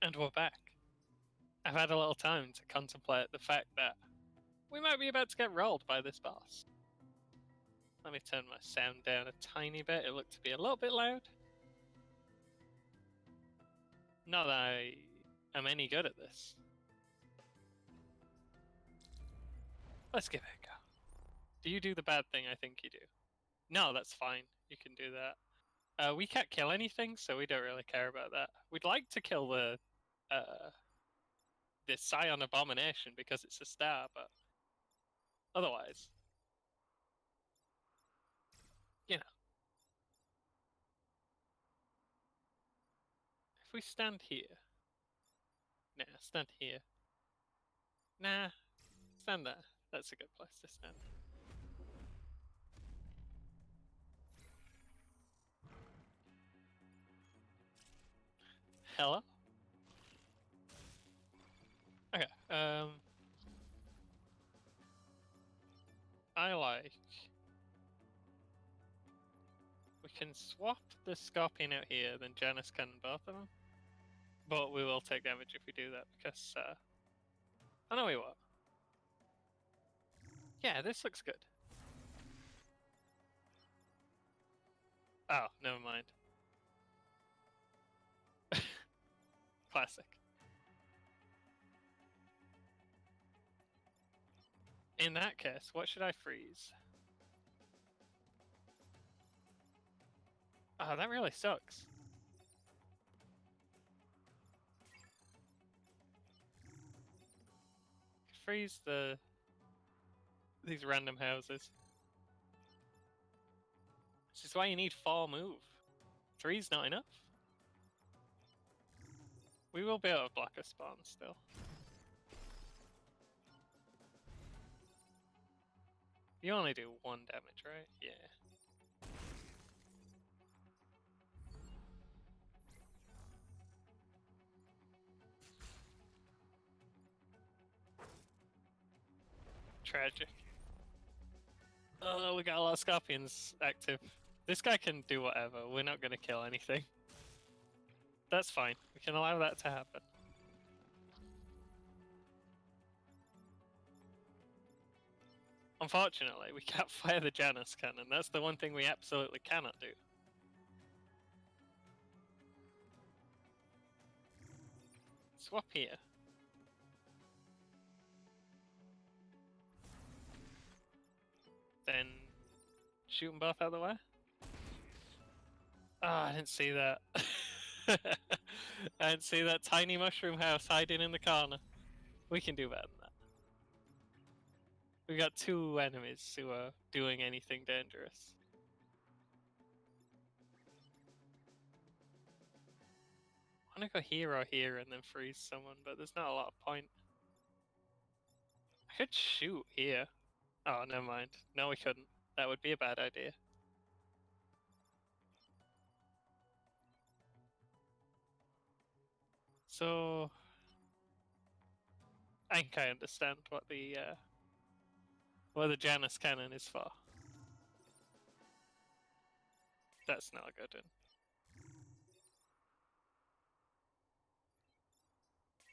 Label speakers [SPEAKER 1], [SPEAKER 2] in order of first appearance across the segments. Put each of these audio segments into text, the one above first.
[SPEAKER 1] And we're back. I've had a little time to contemplate the fact that we might be about to get rolled by this boss. Let me turn my sound down a tiny bit. It looked to be a little bit loud. Not that I am any good at this. Let's give it a go. Do you do the bad thing I think you do? No, that's fine. You can do that. We can't kill anything, so we don't really care about that. We'd like to kill the Scion Abomination because it's a star, but otherwise, you know. If we stand here... Nah, stand here. Nah, stand there. That's a good place to stand. Hello? Okay, I like... We can swap the Scorpion out here, then Janus can both of them. But we will take damage if we do that, because, I know we will. Yeah, this looks good. Oh, never mind. Classic. In that case, what should I freeze? Oh, that really sucks. Freeze these random houses. This is why you need 4 move. 3's not enough. We will be able to block a spawn still. You only do 1 damage, right? Yeah. Tragic. Oh, we got a lot of Scorpions active. This guy can do whatever. We're not going to kill anything. That's fine. We can allow that to happen. Unfortunately, we can't fire the Janus cannon. That's the one thing we absolutely cannot do. Swap here. Then shoot them both out of the way. Oh, I didn't see that. I didn't see that tiny mushroom house hiding in the corner. We can do better than that. We got 2 enemies who are doing anything dangerous. I want to go here or here and then freeze someone, but there's not a lot of point. I could shoot here. Oh, never mind. No, we couldn't. That would be a bad idea. So, I think I understand what the Janus cannon is for. That's not a good one.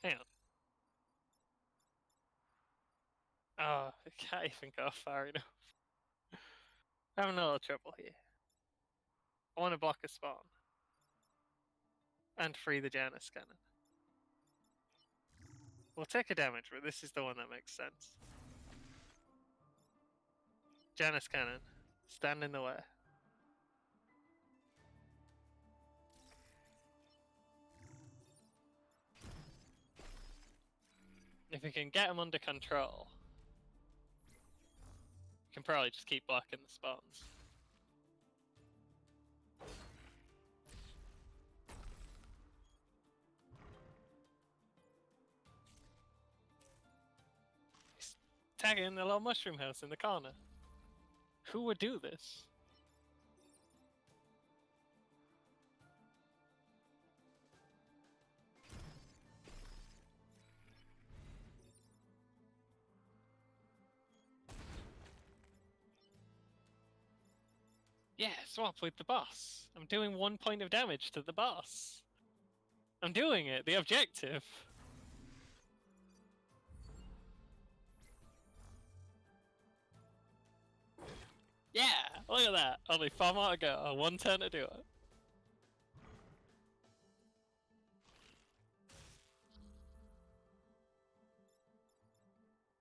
[SPEAKER 1] Hang on. Oh, I can't even go far enough. I'm having a little trouble here. I want to block a spawn. And free the Janus cannon. We'll take a damage, but this is the one that makes sense. Janus cannon, stand in the way. If we can get them under control, we can probably just keep blocking the spawns. He's tagging the little mushroom house in the corner. Who would do this? Yeah, swap with the boss. I'm doing 1 point of damage to the boss. I'm doing it. The objective. Yeah, look at that. Only 4 more to go. 1 turn to do it.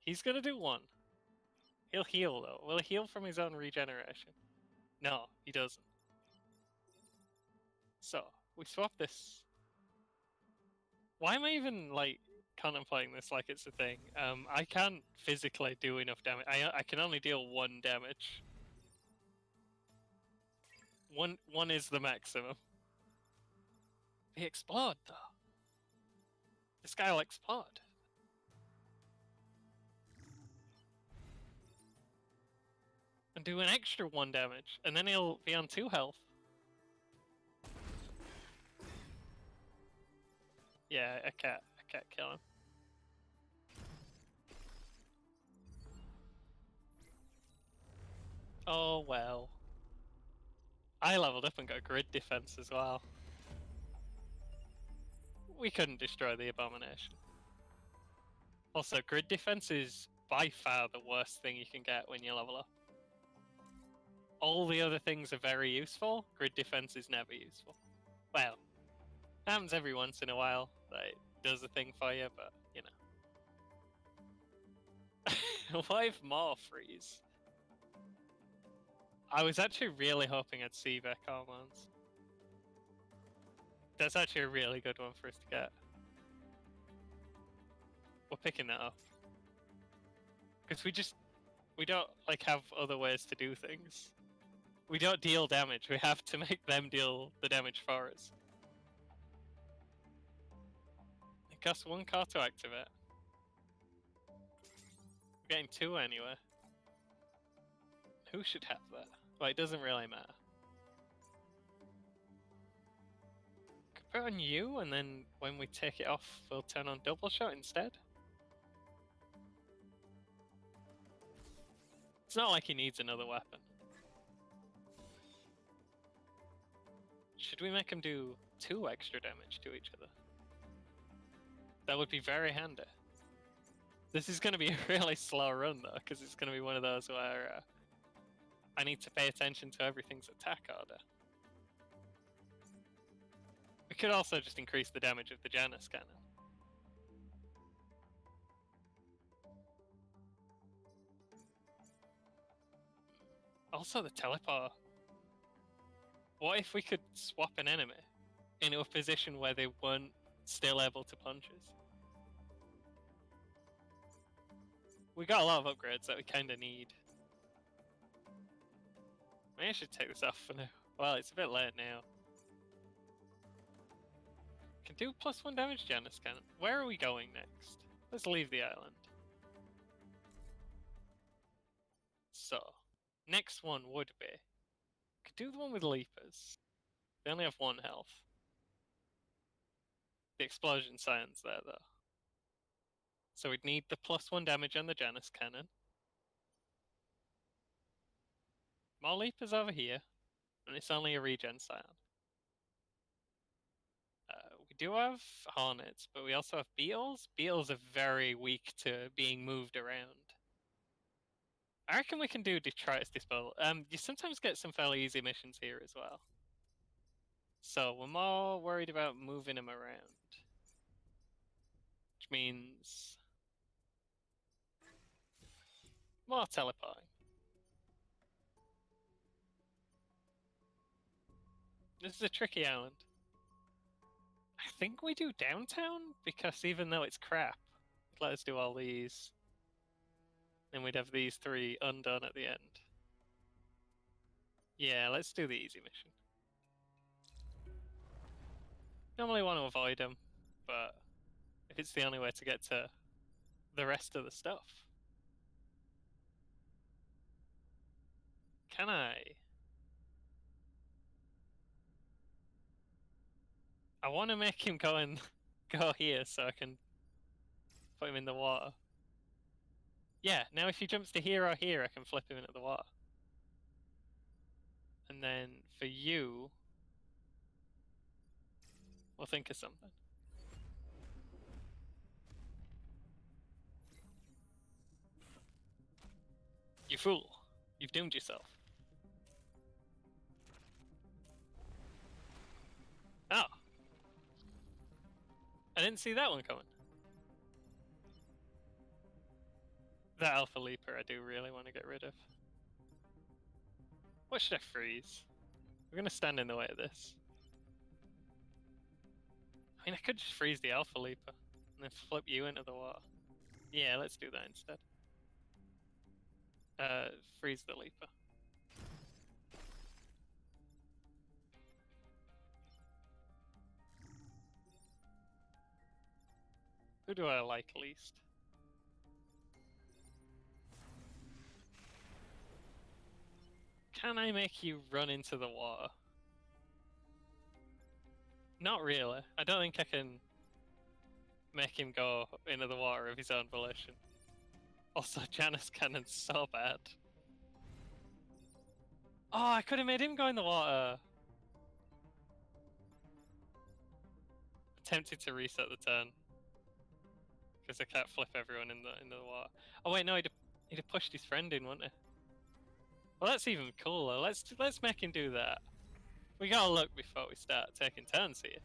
[SPEAKER 1] He's gonna do 1. He'll heal though. Will he heal from his own regeneration? No, he doesn't. So, we swap this. Why am I even, like, contemplating this like it's a thing? I can't physically do enough damage. I can only deal 1 damage. One is the maximum. He explode though. This guy will explode. And do an extra 1 damage, and then he'll be on 2 health. Yeah, I can't kill him. Oh well. I leveled up and got grid defense as well. We couldn't destroy the abomination. Also, grid defense is by far the worst thing you can get when you level up. All the other things are very useful. Grid defense is never useful. Well, happens every once in a while that it does a thing for you, but you know. 5 more freeze. I was actually really hoping I'd see Beck hormones. That's actually a really good one for us to get. We're picking that up. Because we don't like have other ways to do things. We don't deal damage, we have to make them deal the damage for us. It costs 1 card to activate. We're getting 2 anyway. Who should have that? Well, it doesn't really matter. Could put it on you, and then when we take it off, we'll turn on double shot instead. It's not like he needs another weapon. Should we make him do 2 extra damage to each other? That would be very handy. This is going to be a really slow run though, because it's going to be one of those where I need to pay attention to everything's attack order. We could also just increase the damage of the Janus cannon. Also the teleport. What if we could swap an enemy into a position where they weren't still able to punch us? We got a lot of upgrades that we kind of need. Maybe I should take this off for now. Well, it's a bit late now. Can do +1 damage Janus cannon. Where are we going next? Let's leave the island. So, next one would be... Could do the one with Leapers. They only have 1 health. The explosion science there though. So we'd need the +1 damage on the Janus cannon. More Leapers over here. And it's only a regen scion. We do have Hornets, but we also have Beetles. Beetles are very weak to being moved around. I reckon we can do Detritus Disposal. You sometimes get some fairly easy missions here as well. So we're more worried about moving him around. Which means... more teleporting. This is a tricky island. I think we do downtown, because even though it's crap, it'd let us do all these. Then we'd have these 3 undone at the end. Yeah, let's do the easy mission. Normally want to avoid them, but if it's the only way to get to the rest of the stuff. Can I? I want to make him go here so I can put him in the water. Yeah, now if he jumps to here or here, I can flip him into the water. And then for you, we'll think of something. You fool. You've doomed yourself. Oh. I didn't see that one coming. That Alpha Leaper I do really want to get rid of. What should I freeze? We're going to stand in the way of this. I mean, I could just freeze the Alpha Leaper and then flip you into the water. Yeah, let's do that instead. Freeze the Leaper. Who do I like least? Can I make you run into the water? Not really. I don't think I can make him go into the water of his own volition. Also, Janus Cannon's so bad. Oh, I could have made him go in the water. Tempted to reset the turn. Because I can't flip everyone into the water. Oh wait, no, he'd have pushed his friend in, wouldn't he? Well, that's even cooler. Let's make him do that. We gotta look before we start taking turns here.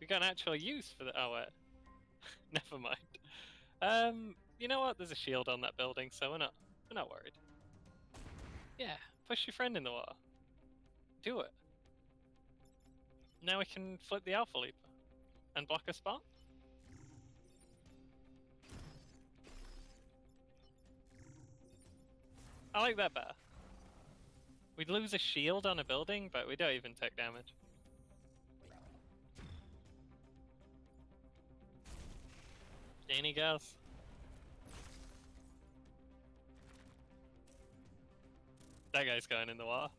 [SPEAKER 1] We got an actual use for the. Oh wait, never mind. You know what? There's a shield on that building, so we're not worried. Yeah, push your friend in the water. Do it. Now we can flip the Alpha Leaper and block a spot. I like that better. We'd lose a shield on a building, but we don't even take damage. Any girls? That guy's going in the water.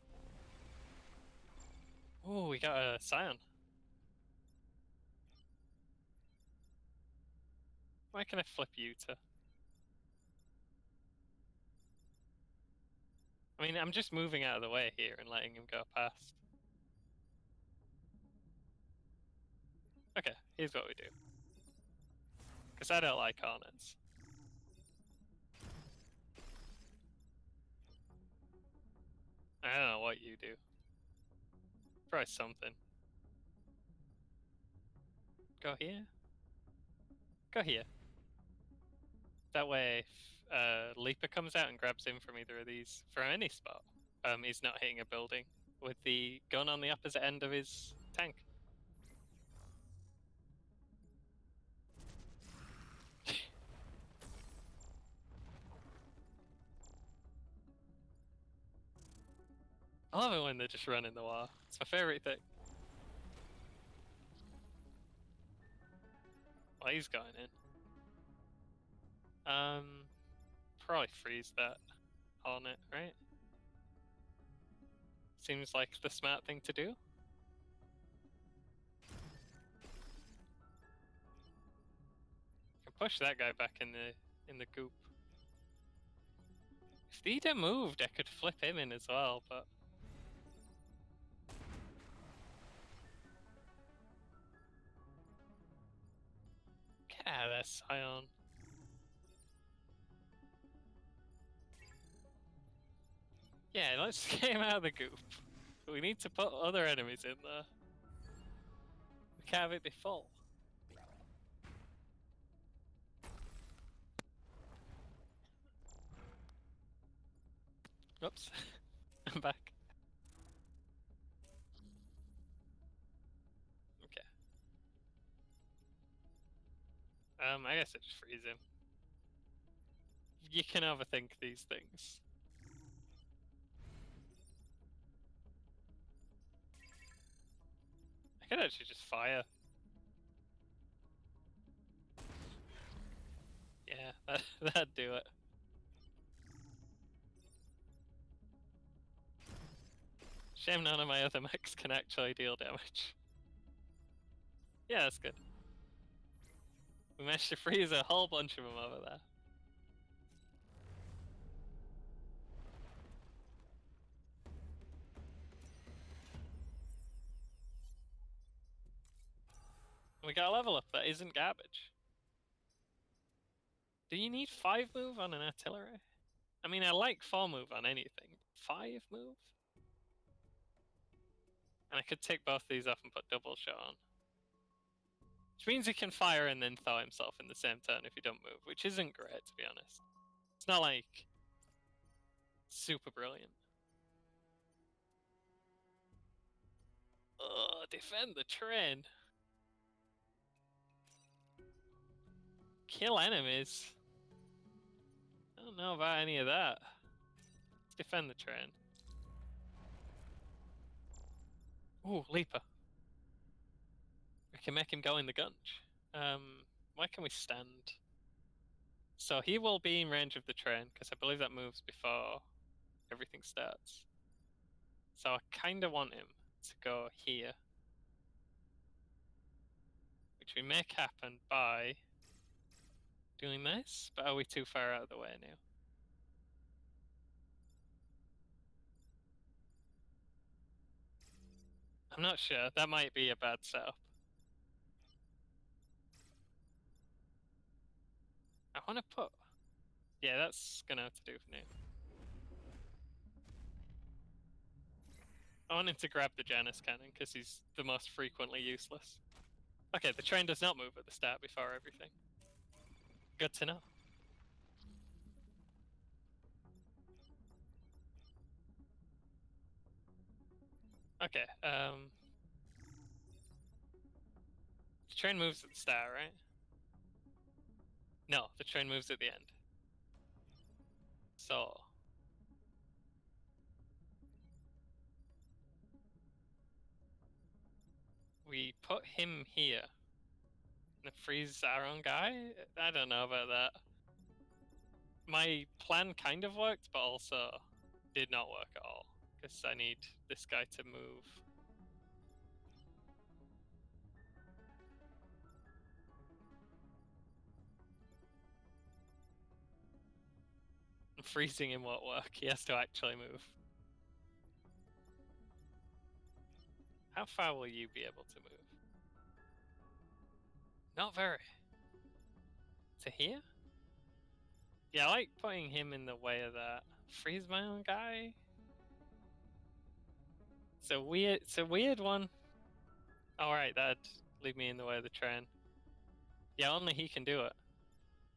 [SPEAKER 1] Oh, we got a Scion. Why can I flip you to? I mean, I'm just moving out of the way here and letting him go past. Okay, here's what we do. Because I don't like Hornets. I don't know what you do. Probably something. Go here. Go here. That way, if Leaper comes out and grabs him from either of these, from any spot, he's not hitting a building with the gun on the opposite end of his tank. I love it when they just run in the wall. It's my favourite thing. Well, he's going in. Probably freeze that Hornet, right? Seems like the smart thing to do. Can push that guy back in the goop. If he'd have moved, I could flip him in as well, but get out of there, Scion. Yeah, let's get him out of the goop. We need to put other enemies in there. We can't have it be full. Oops. I'm back. Okay. I guess I just freeze him. You can overthink these things. I could actually just fire. Yeah, that'd do it. Shame none of my other mechs can actually deal damage. Yeah, that's good. We managed to freeze a whole bunch of them over there. We got a level up that isn't garbage. Do you need 5 move on an artillery? I mean, I like 4 move on anything. 5 move? And I could take both these off and put double shot on. Which means he can fire and then thaw himself in the same turn if you don't move, which isn't great, to be honest. It's not like super brilliant. Oh, defend the train. Kill enemies. I don't know about any of that. Let's defend the train. Ooh, Leaper. We can make him go in the gunge. Where can we stand? So he will be in range of the train, because I believe that moves before everything starts. So I kind of want him to go here. Which we make happen by doing this, but are we too far out of the way now? I'm not sure. That might be a bad setup. I want to put... Yeah, that's gonna have to do for now. I want him to grab the Janus cannon, because he's the most frequently useless. Okay, the train does not move at the start before everything. Good to know. Okay, the train moves at the start, right? No, the train moves at the end. So... we put him here. And freeze our own guy? I don't know about that. My plan kind of worked, but also did not work at all. Because I need this guy to move. And freezing him won't work. He has to actually move. How far will you be able to move? Not very. To here? Yeah, I like putting him in the way of that. Freeze my own guy? It's a weird one. Alright, that'd leave me in the way of the train. Yeah, only he can do it.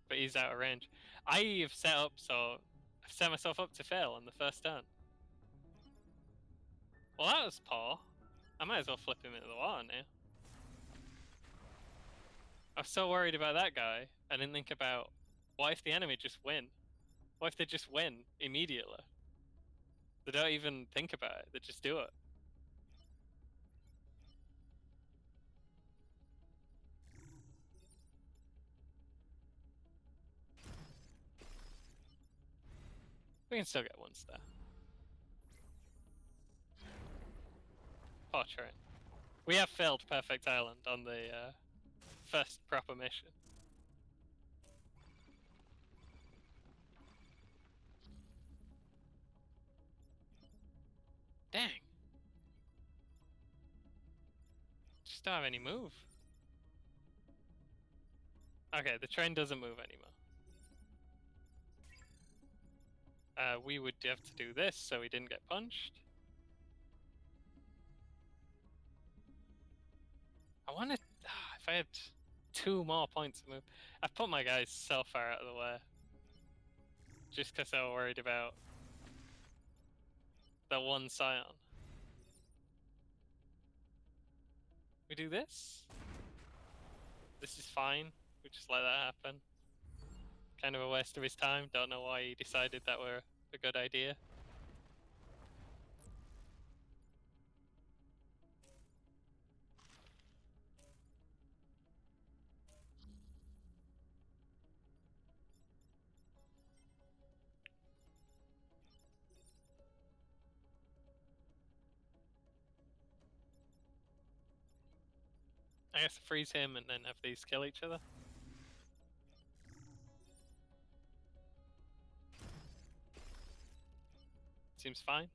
[SPEAKER 1] But he's out of range. I've set myself up to fail on the first turn. Well, that was poor. I might as well flip him into the water now. I was so worried about that guy, I didn't think about, what if the enemy just win? What if they just win immediately? They don't even think about it, they just do it. We can still get 1 star. Poor train. We have failed Perfect Island on the first proper mission. Dang. Just don't have any move. Okay, the train doesn't move anymore. We would have to do this so we didn't get punched. I wanted... if I had 2 more points to move... I've put my guys so far out of the way. Just because I was worried about the 1 scion. We do this? This is fine. We just let that happen. Kind of a waste of his time. Don't know why he decided that were a good idea. I guess freeze him and then have these kill each other. Seems fine.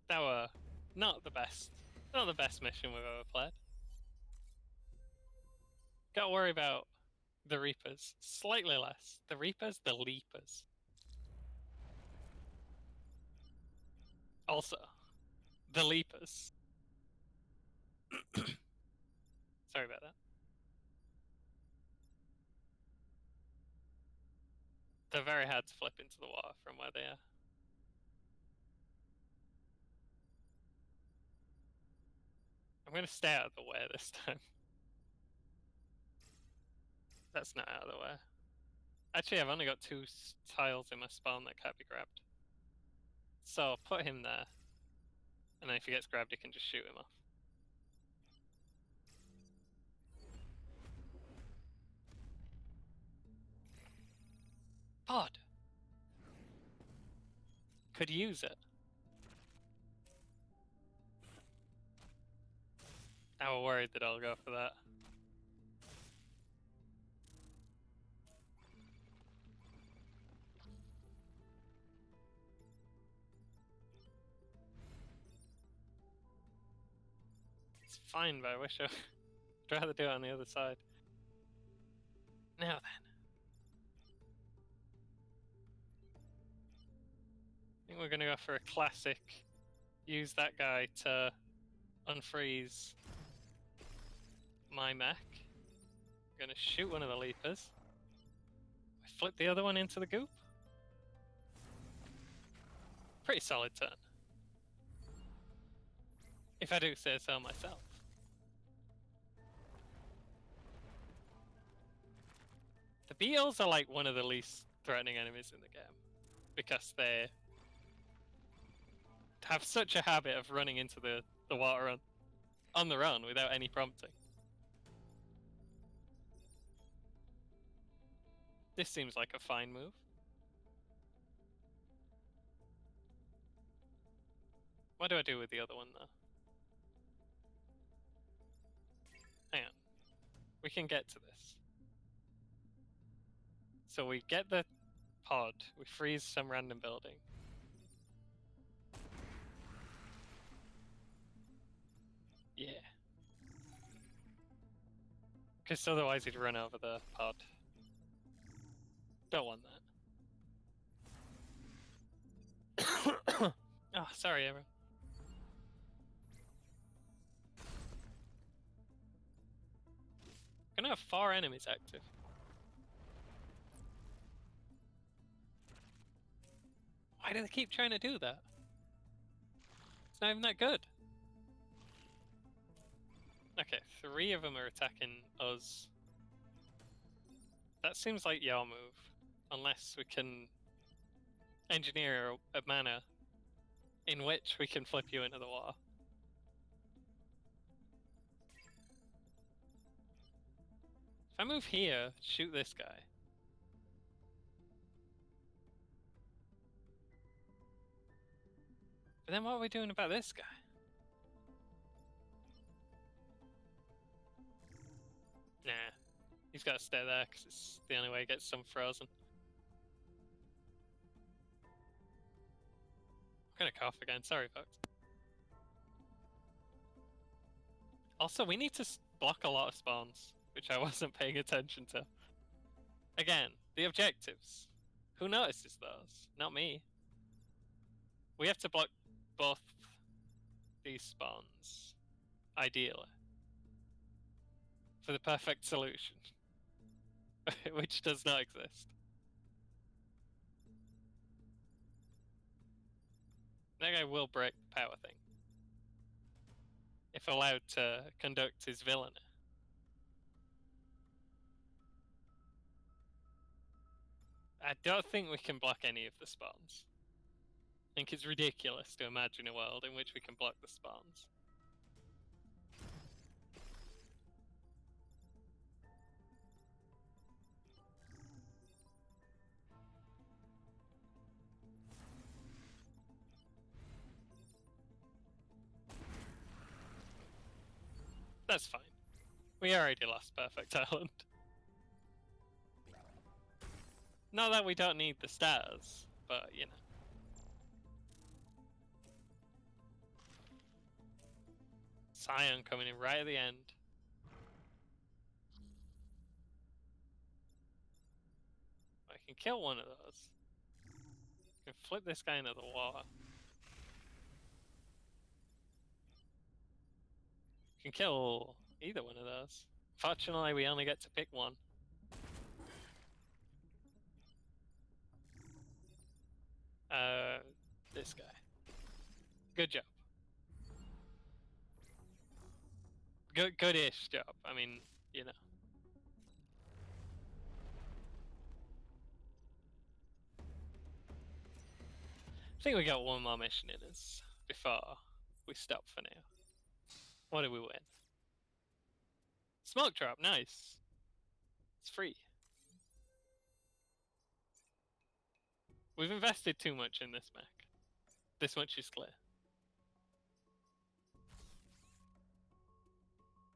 [SPEAKER 1] That were not the best. Not the best mission we've ever played. Gotta worry about the Reapers. Slightly less. The Reapers, the Leapers. Also, the Leapers. Sorry about that. They're very hard to flip into the water from where they are. I'm going to stay out of the way this time. That's not out of the way. Actually, I've only got 2 tiles in my spawn that can't be grabbed. So put him there. And then if he gets grabbed, you can just shoot him off. Pod! Could use it. I was worried that I'll go for that. It's fine, but I wish I'd rather do it on the other side. Now then. I think we're gonna go for a classic. Use that guy to unfreeze my mech. I'm gonna shoot one of the Leapers. I flip the other one into the goop. Pretty solid turn. If I do say so myself. The beetles are like one of the least threatening enemies in the game. Because they have such a habit of running into the water on their own without any prompting. This seems like a fine move. What do I do with the other one though? Hang on. We can get to this. So we get the pod, we freeze some random building. Yeah. Because otherwise he'd run over the pod. Don't want that. Oh, sorry everyone. Gonna have 4 enemies active. Why do they keep trying to do that? It's not even that good. Okay, 3 of them are attacking us. That seems like your move. Unless we can engineer a mana in which we can flip you into the water. If I move here, shoot this guy. But then what are we doing about this guy? Nah. He's got to stay there because it's the only way he gets some frozen. I'm gonna cough again, sorry folks. Also, we need to block a lot of spawns, which I wasn't paying attention to. Again, the objectives. Who notices those? Not me. We have to block both these spawns, ideally, for the perfect solution, which does not exist. That guy will break the power thing, if allowed to conduct his villainy. I don't think we can block any of the spawns. I think it's ridiculous to imagine a world in which we can block the spawns. That's fine. We already lost Perfect Island. Not that we don't need the stars, but you know. Scion coming in right at the end. I can kill one of those. I can flip this guy into the water. I can kill either one of those. Fortunately, we only get to pick one. This guy. Good job. Good-ish job. I mean, you know. I think we got one more mission in us before we stop for now. What did we win? Smoke drop, nice. It's free. We've invested too much in this mech. This much is clear.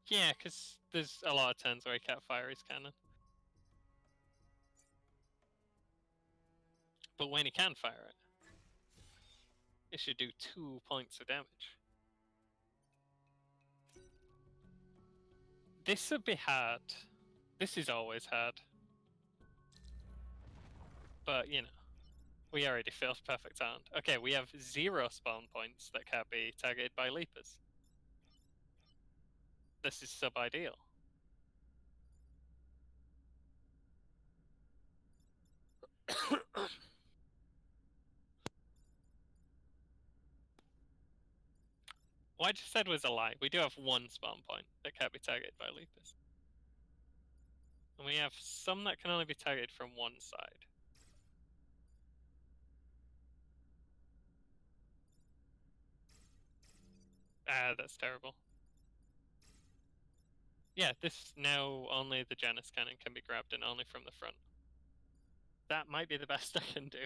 [SPEAKER 1] Yeah, because there's a lot of turns where he can't fire his cannon. But when he can fire it, it should do 2 points of damage. This would be hard. This is always hard. But, you know, we already failed Perfect Sound. Okay, we have 0 spawn points that can't be targeted by leapers. This is sub-ideal. What I just said was a lie. We do have 1 spawn point that can't be targeted by leapers. And we have some that can only be targeted from one side. Ah, that's terrible. Yeah, this now only the Janus cannon can be grabbed and only from the front. That might be the best I can do.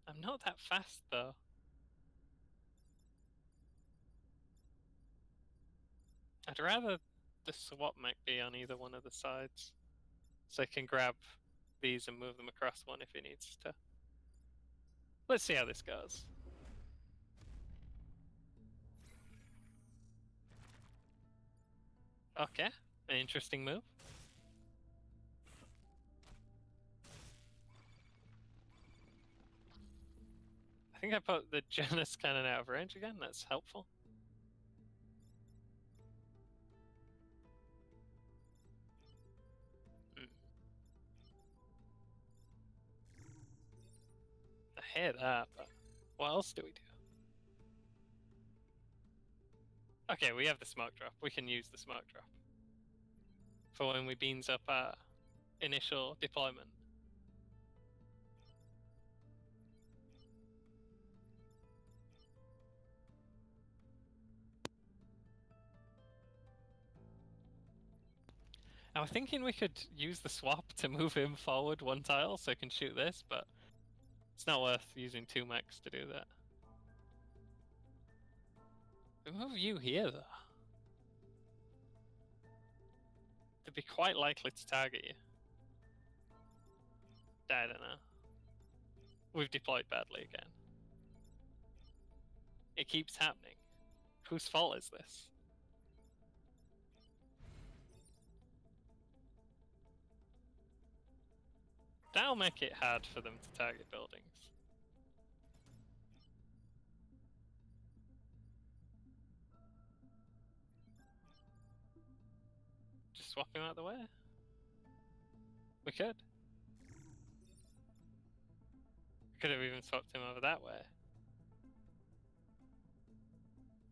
[SPEAKER 1] I'm not that fast though. I'd rather the swap mech be on either one of the sides. So I can grab these and move them across one if he needs to. Let's see how this goes. Okay, an interesting move. I think I put the Janus cannon out of range again, that's helpful. I hear that, but what else do we do? Okay, we have the smoke drop. We can use the smoke drop for when we beans up our initial deployment. I was thinking we could use the swap to move him forward 1 tile so I can shoot this, but it's not worth using 2 mechs to do that. We move you here though. They'd be quite likely to target you. I don't know. We've deployed badly again. It keeps happening. Whose fault is this? That'll make it hard for them to target buildings. Just swap him out of the way. We could. Could have even swapped him over that way.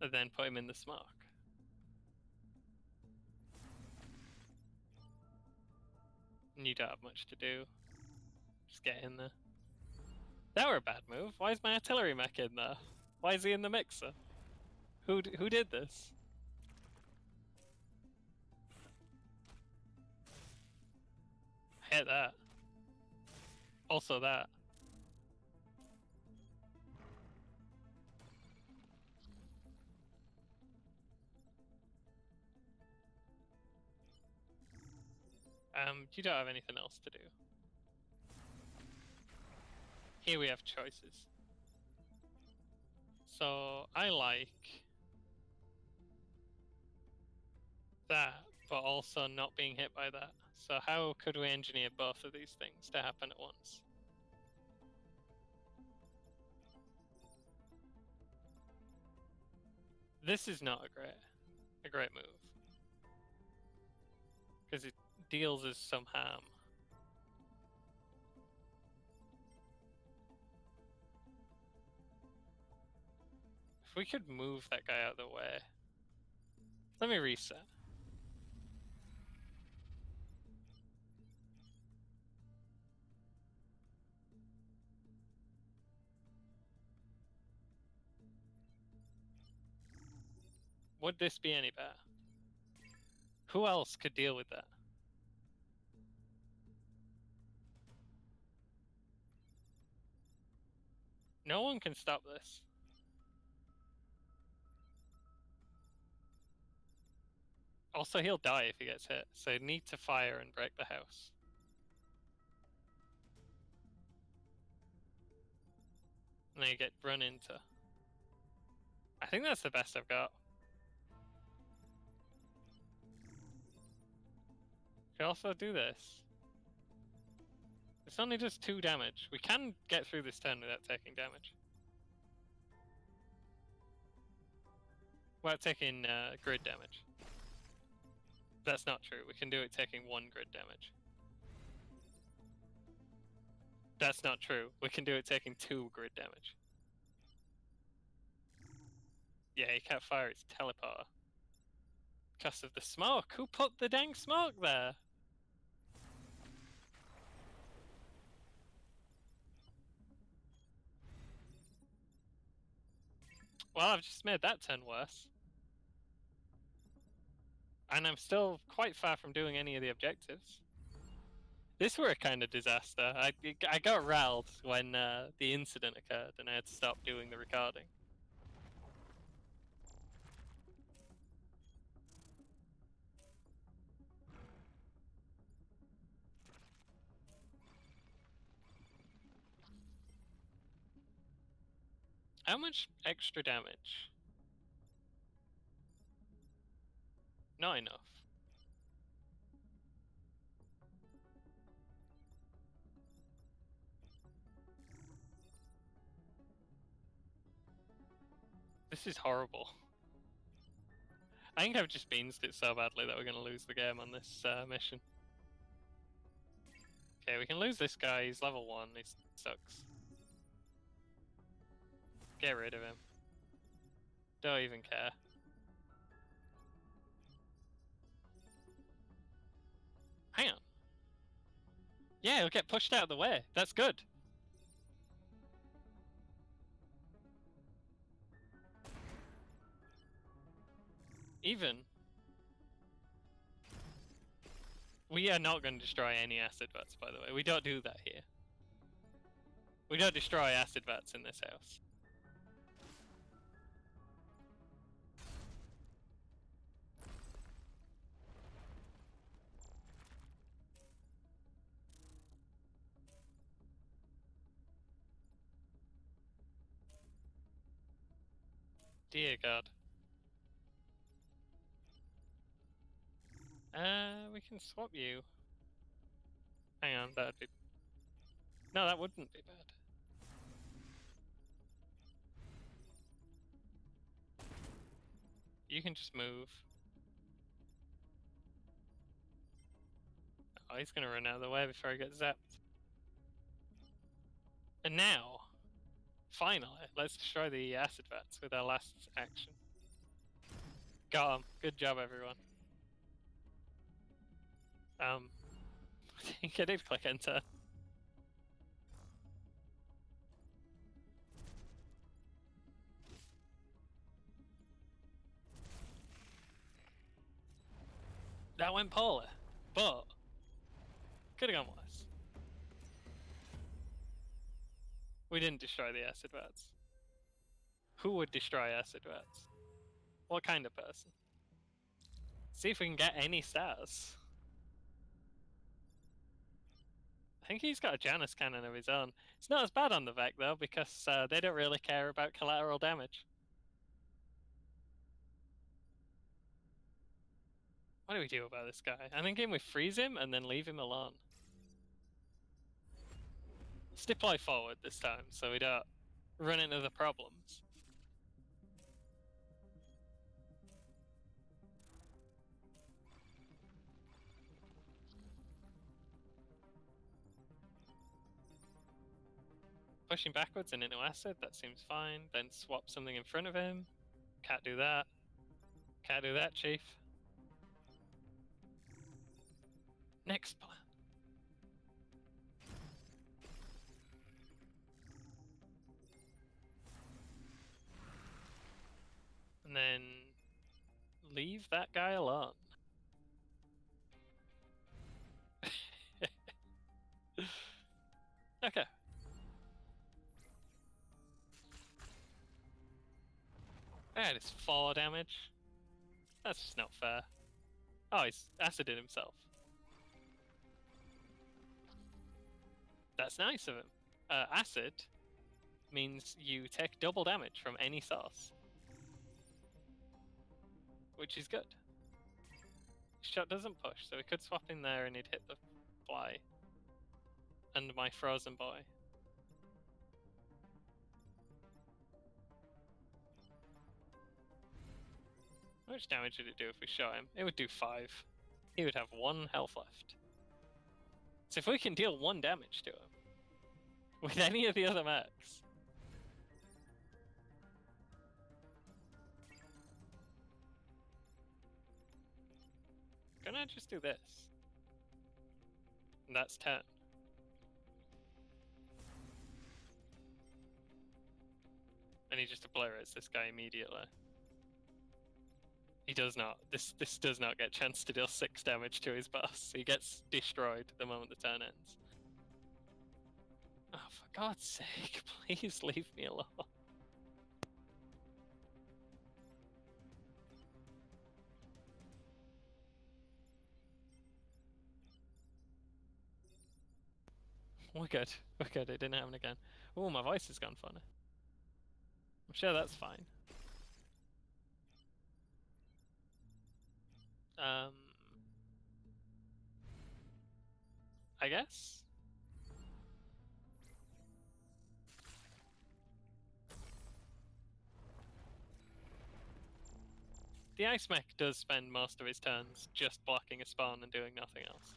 [SPEAKER 1] And then put him in the smoke. And you don't have much to do. Just get in there. That were a bad move. Why is my artillery mech in there? Why is he in the mixer? Who did this? I hit that. Also that. You don't have anything else to do. Here we have choices. So I like that, but also not being hit by that. So how could we engineer both of these things to happen at once? This is not a great move. Because it deals us some harm. If we could move that guy out of the way. Let me reset. Would this be any better? Who else could deal with that? No one can stop this. Also, he'll die if he gets hit, so need to fire and break the house. And then you get run into. I think that's the best I've got. Could also do this. It's only just 2 damage. We can get through this turn without taking damage. Without taking grid damage. That's not true. We can do it taking 1 grid damage. That's not true. We can do it taking 2 grid damage. Yeah, he can't fire its teleporter. Because of the smoke. Who put the dang smoke there? Well, I've just made that turn worse. And I'm still quite far from doing any of the objectives. This were a kind of disaster. I got riled when the incident occurred and I had to stop doing the recording. How much extra damage? Not enough. This is horrible. I think I've just beansed it so badly that we're going to lose the game on this mission. Okay, we can lose this guy. He's level 1. He sucks. Get rid of him. Don't even care. Hang on. Yeah, he'll get pushed out of the way. That's good. Even. We are not going to destroy any acid vats, by the way. We don't do that here. We don't destroy acid vats in this house. Dear God. We can swap you. Hang on, that'd be... No, that wouldn't be bad. You can just move. Oh, he's gonna run out of the way before he gets zapped. And now, finally, let's destroy the acid vats with our last action. Got him. Good job, everyone. I think I did click enter. That went poorly, but could have gone worse. We didn't destroy the acid vats. Who would destroy acid vats? What kind of person? See if we can get any stars. I think he's got a Janus cannon of his own. It's not as bad on the Vec though, because they don't really care about collateral damage. What do we do about this guy? I'm thinking we freeze him and then leave him alone. Let's deploy forward this time so we don't run into the problems. Pushing backwards and into acid, that seems fine. Then swap something in front of him. Can't do that. Can't do that, Chief. Next plan. And then leave that guy alone. Okay. Alright, it's 4 damage. That's just not fair. Oh, he's acided himself. That's nice of him. Acid means you take double damage from any source, which is good. Shot doesn't push, so we could swap in there and he'd hit the fly. And my frozen boy. How much damage would it do if we shot him? It would do 5. He would have 1 health left. So if we can deal 1 damage to him with any of the other mechs, can I just do this? And that's 10. And he just obliterates this guy immediately. He does not. This does not get a chance to deal 6 damage to his boss. He gets destroyed the moment the turn ends. Oh, for God's sake, please leave me alone. We're good. We're good. It didn't happen again. Oh, my voice has gone funny. I'm sure that's fine. I guess? The Icemech does spend most of his turns just blocking a spawn and doing nothing else.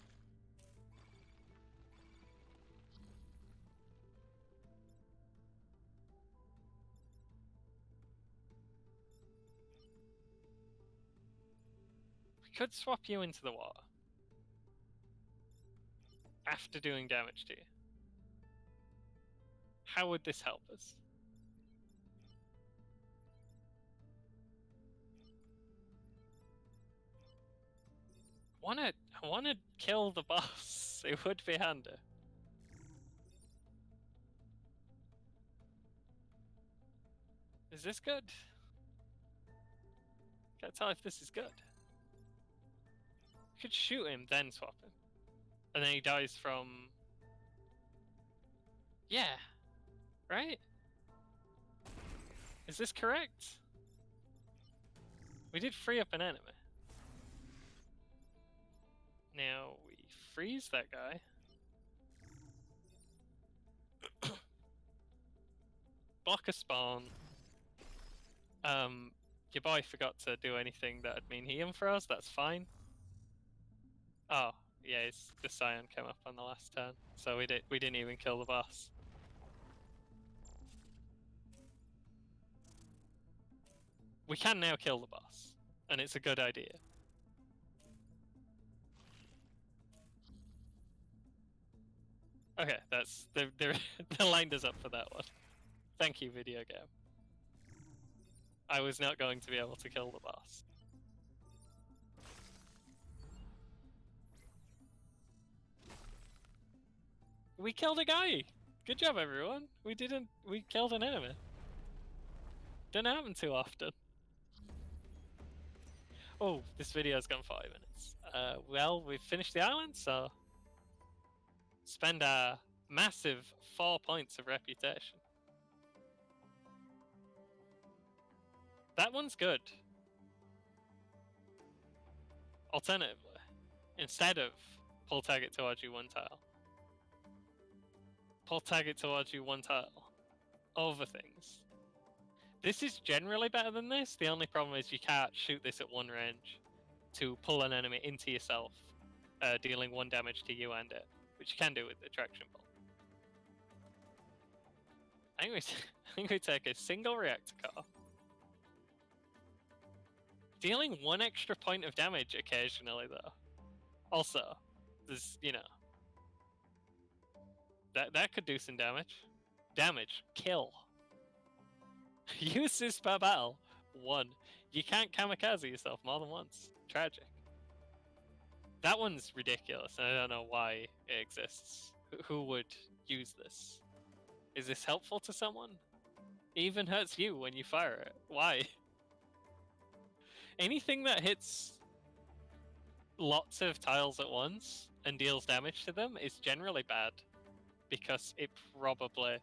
[SPEAKER 1] We could swap you into the water after doing damage to you. How would this help us? I wanna kill the boss. It would be handy. Is this good? Can't tell if this is good. I could shoot him, then swap him. And then he dies from... Yeah. Right? Is this correct? We did free up an enemy. Now we freeze that guy. Block a spawn. Your boy forgot to do anything that would mean he unfroze, that's fine. Oh, yeah, the Scion came up on the last turn, so we didn't even kill the boss. We can now kill the boss, and it's a good idea. Okay, that's the lined us up for that one. Thank you, video game. I was not going to be able to kill the boss. We killed a guy! Good job, everyone. We killed an enemy. Doesn't happen too often. Oh, this video's gone 5 minutes. Well, we've finished the island, so... Spend a massive 4 points of reputation. That one's good. Alternatively, instead of pull target towards you 1 tile, pull target towards you 1 tile over things. This is generally better than this. The only problem is you can't shoot this at 1 range to pull an enemy into yourself, dealing 1 damage to you and it, which you can do with the attraction pull. I think we take a single reactor core, dealing 1 extra point of damage occasionally though. Also, there's, you know, that could do some damage. Damage, kill. Uses per battle, 1. You can't kamikaze yourself more than once. Tragic. That one's ridiculous, and I don't know why it exists. Who would use this? Is this helpful to someone? It even hurts you when you fire it. Why? Anything that hits lots of tiles at once and deals damage to them is generally bad, because it probably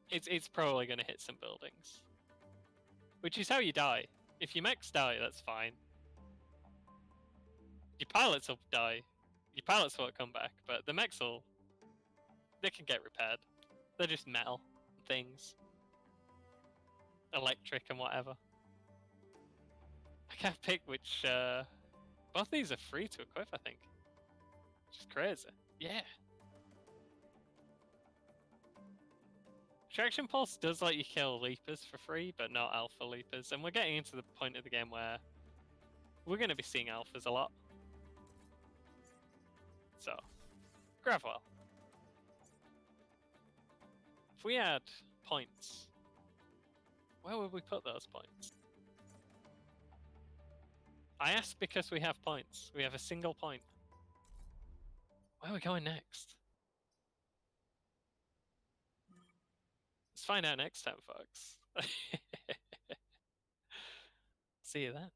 [SPEAKER 1] it's probably going to hit some buildings, which is how you die. If your mechs die, that's fine. Your pilots will die. Your pilots won't come back, but the mechs they can get repaired. They're just metal things, electric and whatever. I can't pick which. Both these are free to equip, I think, which is crazy. Yeah. Traction Pulse does let you kill Leapers for free, but not Alpha Leapers, and we're getting into the point of the game where we're going to be seeing Alphas a lot. So, Gravwell. If we had points, where would we put those points? I ask because we have points. We have a single point. Where are we going next? Let's find out next time, folks. See you then.